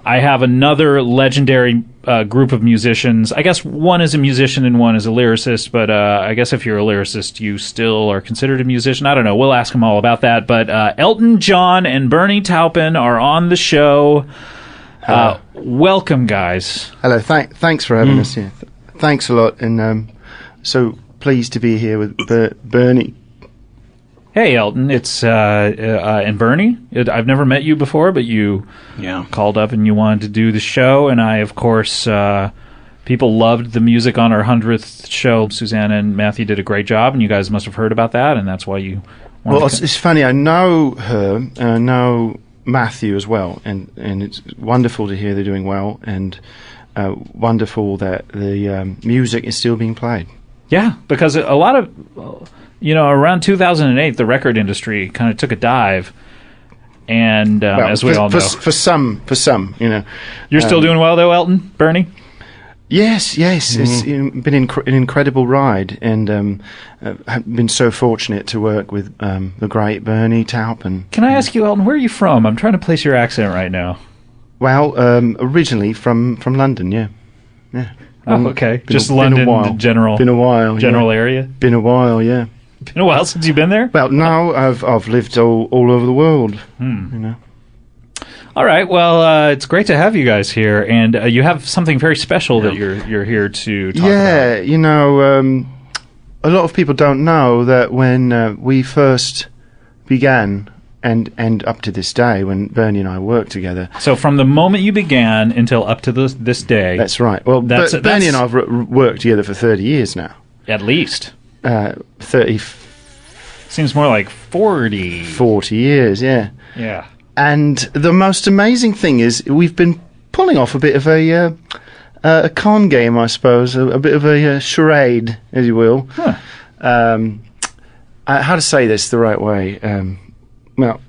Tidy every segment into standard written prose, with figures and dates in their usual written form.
I have another legendary group of musicians. I guess one is a musician and one is a lyricist, but I guess if you're a lyricist, you still are considered a musician. I don't know. We'll ask them all about that. But Elton, John, and Bernie Taupin are on the show. Welcome, guys. Hello. Thanks for having us here. Thanks a lot, and so pleased to be here with Bernie. Hey, Elton, it's and Bernie. I've never met you before, but you called up and you wanted to do the show, and I, of course, people loved the music on our 100th show. Susanna and Matthew did a great job, and you guys must have heard about that, and that's why you wanted Well, it's funny. I know her, and I know Matthew as well, and it's wonderful to hear they're doing well, and wonderful that the music is still being played. Yeah, because a lot of... around 2008, the record industry kind of took a dive, and as we all know, for some, you're still doing well though, Elton, Bernie. Yes, it's been an incredible ride, and I've been so fortunate to work with the great Bernie Taupin. Can I ask you, Elton, where are you from? I'm trying to place your accent right now. Well, originally from London, yeah. Oh, okay. Just London, the general. Been a while. General area. Been a while, yeah. Been a while since you've been there? Well, no, I've lived all over the world. All right. Well, it's great to have you guys here, and you have something very special that you're here to talk about. Yeah, a lot of people don't know that when we first began, and up to this day, when Bernie and I worked together. So from the moment you began until up to this day. That's right. Well, Bernie and I have worked together for 30 years now. At least. 30. Seems more like 40. 40 years, yeah. Yeah. And the most amazing thing is we've been pulling off a bit of a con game, I suppose, a bit of a charade, as you will. Huh. How to say this the right way? Well,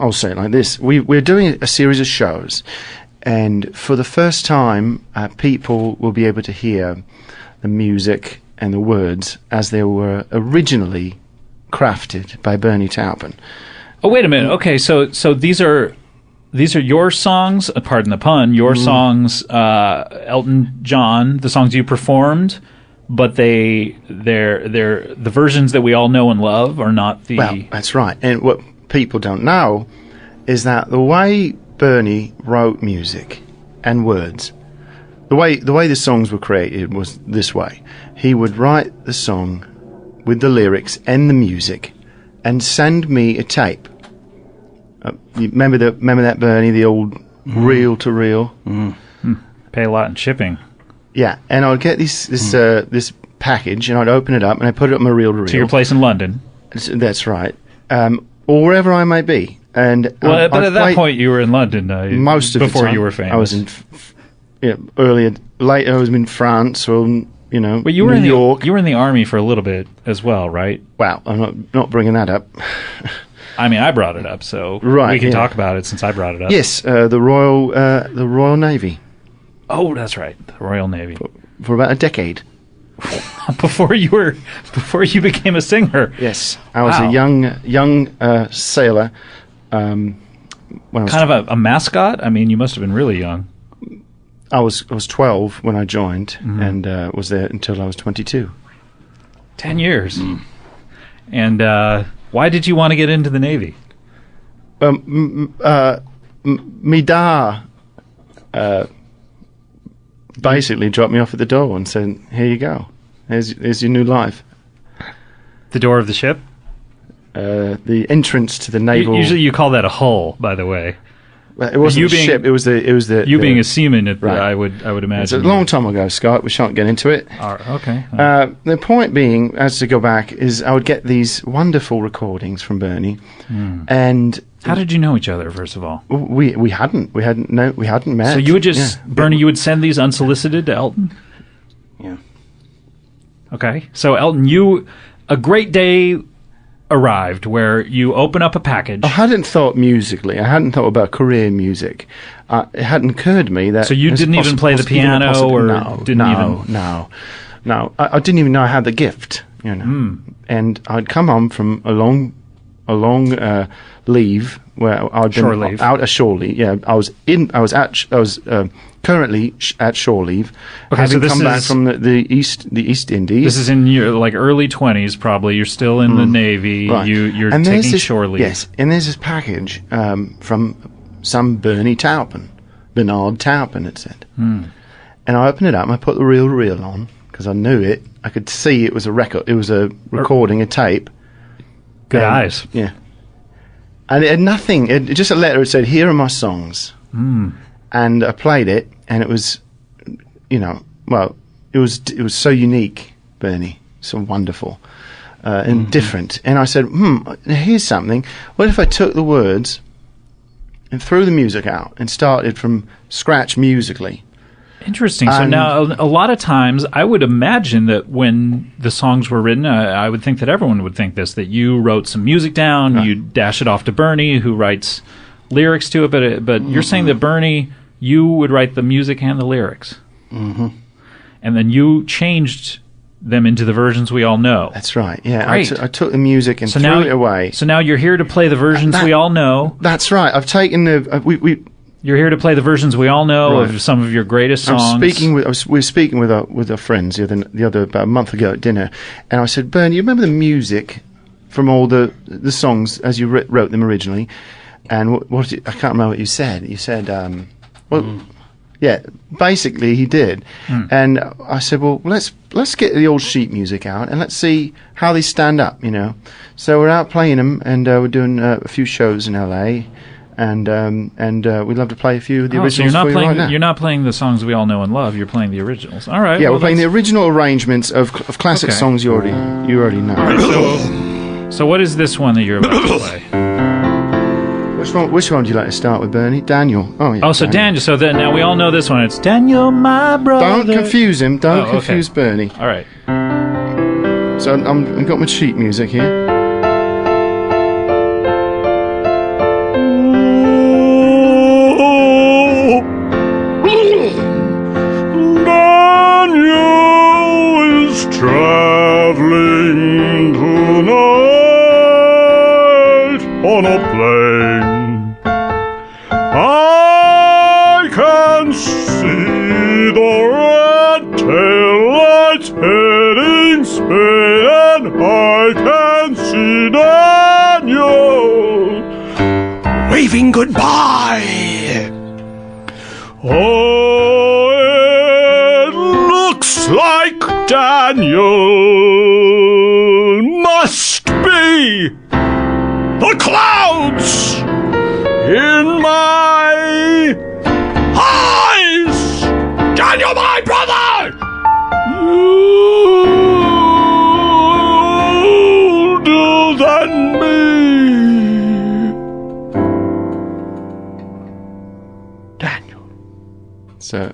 I'll say it like this. We're doing a series of shows, and for the first time, people will be able to hear the music and the words as they were originally crafted by Bernie Taupin. Oh, wait a minute. Okay, so these are your songs. Pardon the pun. Your songs, Elton John, the songs you performed, but they're the versions that we all know and love are not the. Well, that's right. And what people don't know is that the way Bernie wrote music and words, the way the songs were created was this way. He would write the song with the lyrics and the music and send me a tape. Remember that, Bernie, the old reel-to-reel? Pay a lot in shipping. Yeah, and I'd get this package, and I'd open it up, and I'd put it on my reel-to-reel. To your place in London. That's right. Or wherever I may be. And but at that point, you were in London. Most of before the time, you were famous. I was in later. I was in France, or but you were New York. You were in the army for a little bit as well, right? Well, I'm not bringing that up. I mean, I brought it up, so we can talk about it since I brought it up. Yes, the Royal Navy. Oh, that's right, the Royal Navy. For about a decade. before you became a singer. Yes, I was a young sailor. When I was kind of a mascot. I mean, you must have been really young. I was 12 when I joined, and was there until I was 22. 10 years. And why did you want to get into the Navy? Me da basically dropped me off at the door and said, "Here you go. Here's your new life." The door of the ship? The entrance to the naval. Usually you call that a hull, by the way. Well, it wasn't a ship. It was the. Being a seaman, right. I would imagine. It's a long time ago, Scott. We shan't get into it. Okay. The point being, as to go back, is I would get these wonderful recordings from Bernie, and how did you know each other? First of all, we hadn't met. So you would just Bernie, you would send these unsolicited to Elton. Yeah. Okay. So Elton, a great day arrived where you open up a package. I hadn't thought musically. I hadn't thought about career music. It hadn't occurred to me that. So you didn't even play the piano, No. I didn't even know I had the gift. And I'd come home from a long leave where I'd been Shore leave. out at shore leave. Yeah, I was currently at shore leave, Okay, so having this come back is- from the East Indies. This is in your like early 20s, probably. You're still in the Navy. Right. You're And there's taking this, shore leave. Yes, and there's this package from some Bernard Taupin, it said. And I opened it up and I put the reel on because I knew it. I could see it was a record. It was a recording, a tape. Good And- eyes. Yeah. And it had nothing. It just a letter. It said, "Here are my songs." And I played it, and it was, it was so unique, Bernie, so wonderful, and different. And I said, here's something. What if I took the words and threw the music out and started from scratch musically? Interesting. So now, a lot of times, I would imagine that when the songs were written, I would think that everyone would think this, that you wrote some music down, you dash it off to Bernie, who writes lyrics to it, but you're saying that Bernie, you would write the music and the lyrics. Mm-hmm. And then you changed them into the versions we all know. That's right. Yeah, Great. I took the music and threw it away. So now you're here to play the versions we all know. That's right. I've taken the You're here to play the versions we all know Right. of some of your greatest songs. we were speaking with our friends the other about a month ago at dinner, and I said, "Bernie, you remember the music from all the songs as you wrote them originally?" And what I can't remember what you said. You said, yeah, basically he did. And I said, well, let's get the old sheet music out and let's see how they stand up. So we're out playing them, and we're doing a few shows in LA. And we'd love to play a few of the originals so for you right now. you're not playing the songs we all know and love. You're playing the originals. All right. Yeah, well, we're playing the that's- original arrangements of classic Okay. songs you already know. All right, so what is this one that you're about to play? Which one would you like to start with, Bernie? Daniel. Oh, yeah. Oh, so Daniel. So then now we all know this one. It's Daniel, my brother. Don't confuse him. Don't Oh, okay. confuse Bernie. All right. So I've got my sheet music here. Daniel is traveling tonight on a plane. I can see the red tail lights heading Spain, and I can see Daniel waving goodbye. Oh, it looks like Daniel must be the clouds in my eyes. Daniel, my brother, older than me. Daniel. So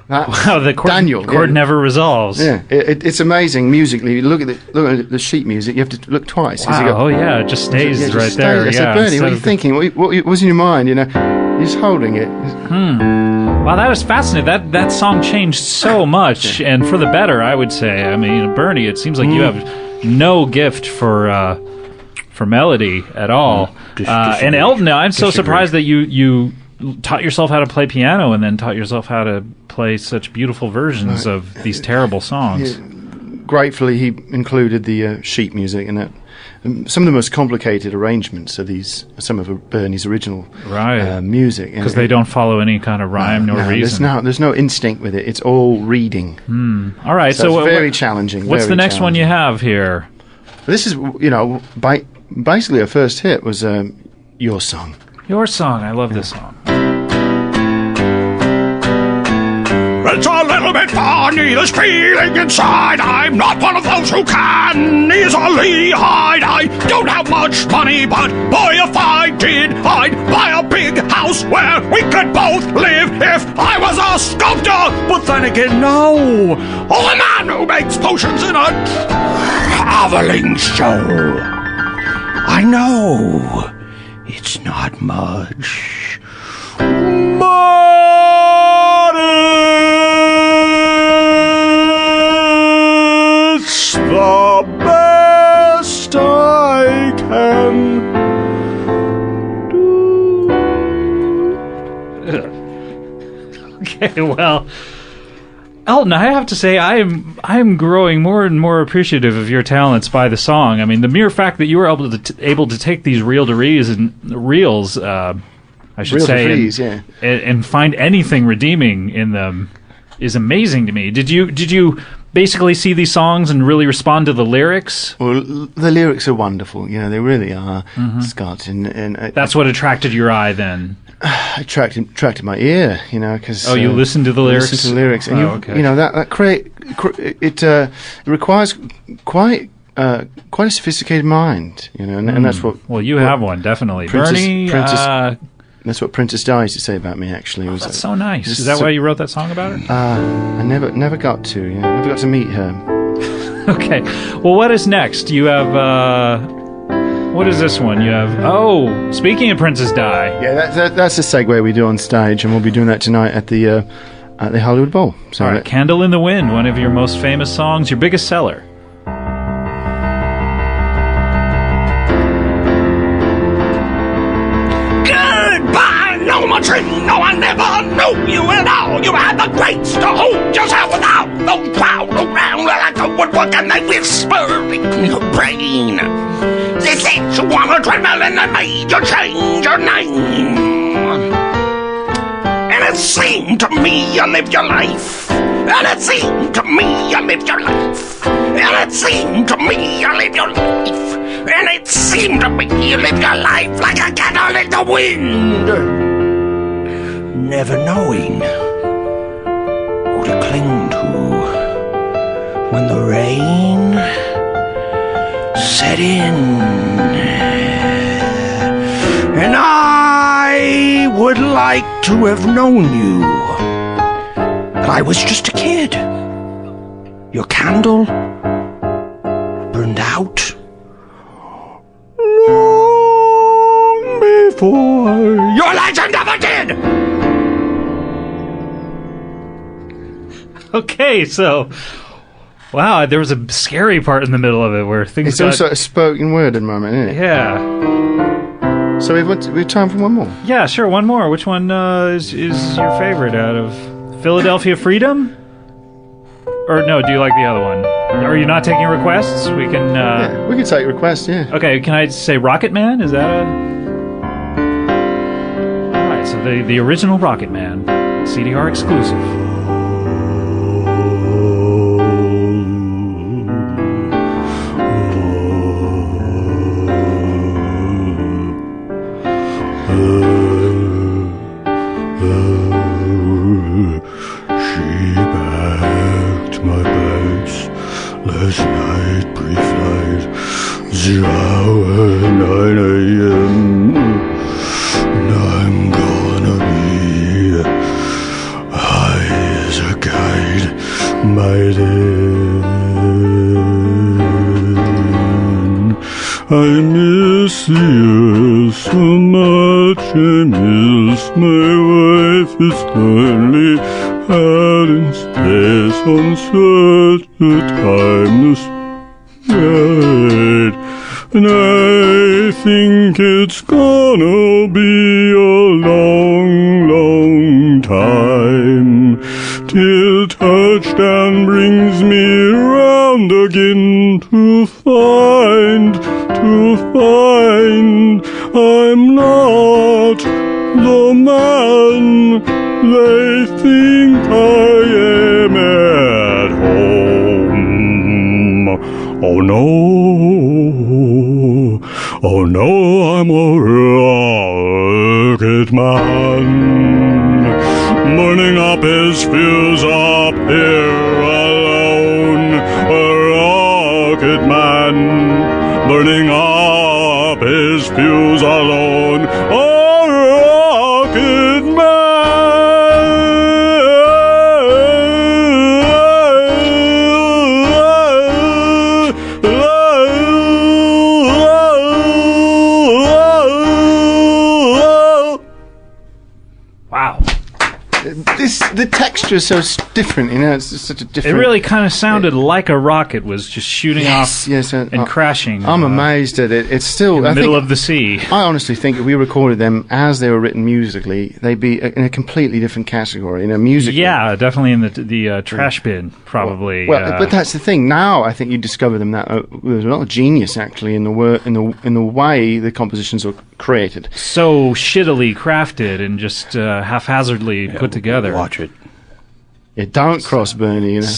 that Oh, the chord, Daniel, chord yeah. never resolves. Yeah, it's amazing musically. You look at the sheet music. You have to look twice. 'cause you Wow. go, Oh, yeah. It just stays yeah, just right stay there. I Yeah. said, Bernie, what instead are you of- thinking? What was in your mind? You're just holding it. Wow, that was fascinating. That song changed so much, and for the better, I would say. I mean, Bernie, it seems like you have no gift for melody at all. And Elton, I'm so surprised that you taught yourself how to play piano and then taught yourself how to play such beautiful versions of these terrible songs. Gratefully, he included the sheet music and that. Some of the most complicated arrangements of some of Bernie's original Right. music, Because they don't follow any kind of rhyme nor reason. There's no instinct with it. It's all reading. All right, So it's very challenging. What's very the next one you challenging. have here? This is, basically our first hit was Your Song. Your song. I love this song. It's a little bit funny, this feeling inside. I'm not one of those who can easily hide. I don't have much money, but boy, if I did, I'd buy a big house where we could both live if I was a sculptor. But then again, no. Oh, a man who makes potions in a traveling show. I know it's not much, but it's the best I can Okay, well, Elton, I have to say I'm growing more and more appreciative of your talents by the song. I mean, the mere fact that you were able to take these reel-to-reels and reels, I should say, and find anything redeeming in them is amazing to me. Did you basically see these songs and really respond to the lyrics? Well, the lyrics are wonderful. You know, they really are, Scott. And that's what attracted your eye then. Attracted my ear, you know, because you listened to the lyrics. Listen to the lyrics, and okay. you know that it requires quite a sophisticated mind, you know, and that's what. Well, you have one definitely, Bernie. That's what Princess Di used to say about me. Actually, that's so nice. Is that why you wrote that song about her? I never got to, never got to meet her. Okay, well, what is next? You have. What is this one? You have... speaking of Princess Di. Yeah, that's a segue we do on stage, and we'll be doing that tonight at the Hollywood Bowl. So all right, Candle in the Wind, one of your most famous songs, your biggest seller. Goodbye, no more tree, no, I never knew you at all. You had the grace to hold yourself without those clouds around like a woodwork, and they whisper in your brain. They said you want a treadmill and they made you change your name. And it seemed to me you lived your life. And it seemed to me you lived your life. And it seemed to me you lived your life. And it seemed to me you lived your life like a candle in the wind. Never knowing who to cling to when the rain set in. And I would like to have known you, but I was just a kid. Your candle burned out long before your legend ever did. Okay, so... Wow, there was a scary part in the middle of it where things It's also a spoken word at the moment, isn't it? Yeah. So we have time for one more? Yeah, sure, one more. Which one is your favorite out of Philadelphia Freedom? Or no, do you like the other one? Are you not taking requests? We can... Yeah, we can take requests, yeah. Okay, can I say Rocket Man? Is that a... Alright, so the original Rocket Man. CDR exclusive. Last night, pre-flight, 9 a.m. And I'm gonna be high as a kite by then. I miss you so much, I miss my wife is lonely out in space on such a timeless ride. And I think it's gonna be a long, long time till touchdown brings me round again to find I'm not the man they think I am at home. Oh no, I'm a rocket man, burning up his fuse up here alone. A rocket man, burning up his fuse alone. A rocket man. the texture is so different, you know. It's just such a It different. really kind of sounded like a rocket was just shooting off and crashing. I'm amazed at it. It's still in the middle of the sea. I honestly think if we recorded them as they were written musically, they'd be in a completely different category. You know, musically. Yeah, definitely in the trash bin, probably. Well, but that's the thing. Now I think you discover them that there's a lot of genius actually in the way the compositions are created. So shittily crafted and just haphazardly put together. Watch it. Yeah, don't cross Bernie. You know,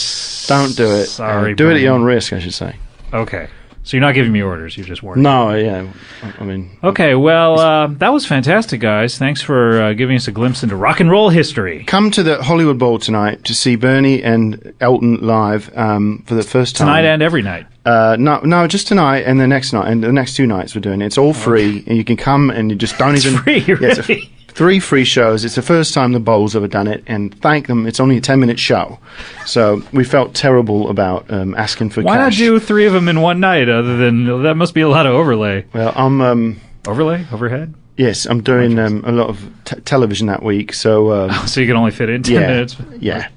don't do it. Sorry, do it at Bernie. your own risk, I should say. Okay. So you're not giving me orders, you're just working. No, yeah. I mean... Okay, well, that was fantastic, guys. Thanks for giving us a glimpse into rock and roll history. Come to the Hollywood Bowl tonight to see Bernie and Elton live for the first time. Tonight and every night. No, just tonight and the next night, and the next 2 nights we're doing it. It's all free, and you can come and you just don't even... Free, really? 3 free shows. It's the first time the Bowl's ever done it, and thank them. It's only a 10-minute show, so we felt terrible about asking for Why cash. not do 3 of them in one night? Other than that, must be a lot of overlay. Well, I'm overhead. yes, I'm doing a lot of television that week, so So you can only fit in 10 minutes. Yeah.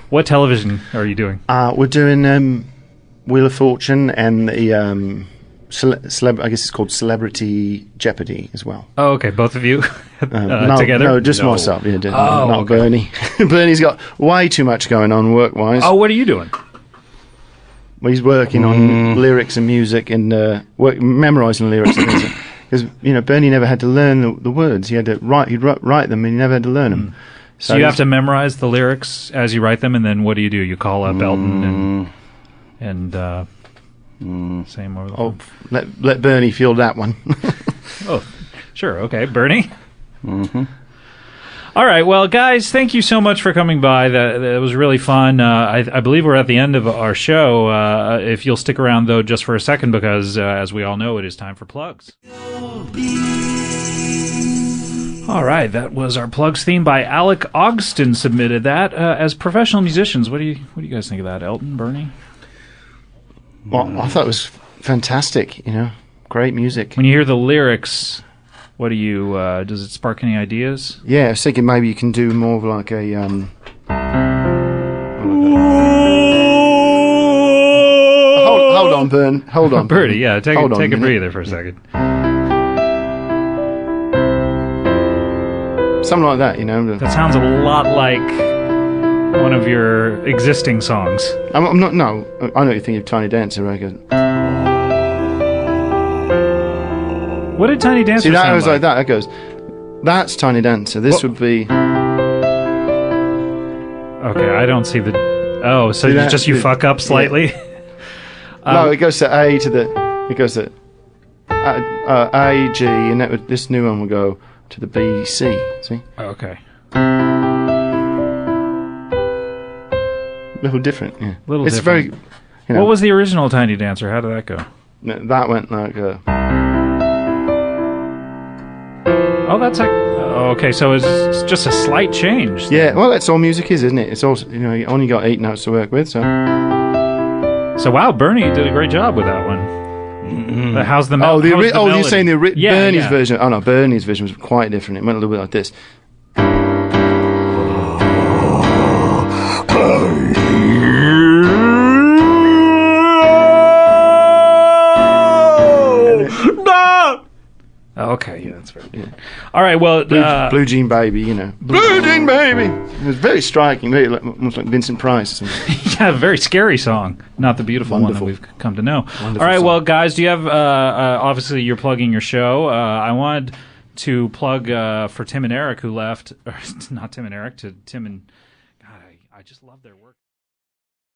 What television are you doing? We're doing Wheel of Fortune and the I guess it's called Celebrity Jeopardy as well. Oh, okay, both of you together? No, just myself. Yeah, not okay. Bernie. Bernie's got way too much going on work-wise. Oh, what are you doing? Well, he's working on lyrics and music and memorising lyrics and things. Because Bernie never had to learn the words. He had to write. He'd write them, and he never had to learn them. So you have to memorize the lyrics as you write them, and then what do? You call up Elton and say more. Oh, let Bernie field that one. Oh, sure. Okay, Bernie. Mm-hmm. All right. Well, guys, thank you so much for coming by. That was really fun. I believe we're at the end of our show. If you'll stick around, though, just for a second, because as we all know, it is time for plugs. All right. That was our plugs theme by Alec Ogston. Submitted that. As professional musicians, what do you guys think of that, Elton, Bernie? Well, I thought it was fantastic. Great music. When you hear the lyrics, what do you? Does it spark any ideas? Yeah, I was thinking maybe you can do more of like a. Hold on, Bern. Hold on, Bertie. Yeah, take a minute. breather for a second. Something like that, That sounds a lot like one of your existing songs. I'm not. No, I know you think of Tiny Dancer. I go. What did Tiny Dancer See, that sound was like that. It goes. That's Tiny Dancer. This would be. Okay, I don't see the. Oh, so you fuck up slightly. No, it goes to A to the. It goes to A G, and this new one will go to the B C. See? Okay. A little different, yeah. It's different. Very. What was the original Tiny Dancer? How did that go? That went like. Oh, that's like. Okay, so it's just a slight change. Yeah, well, that's all music is, isn't it? It's also you only got 8 notes to work with, so. So wow, Bernie did a great job with that one. Mm-hmm. How's the melody? You're saying Bernie's yeah. version? Oh no, Bernie's version was quite different. It went a little bit like this. Okay, yeah, that's very good. All right, well, Blue Jean Baby, Blue Jean Baby. It was very striking, almost like Vincent Price. Or something. Yeah, a very scary song, not the beautiful one that we've come to know. Wonderful All right, song. well, guys, do you have? Obviously, you're plugging your show. I wanted to plug for Tim and Eric, who left. Or not Tim and Eric, to Tim and. God, I just love their work.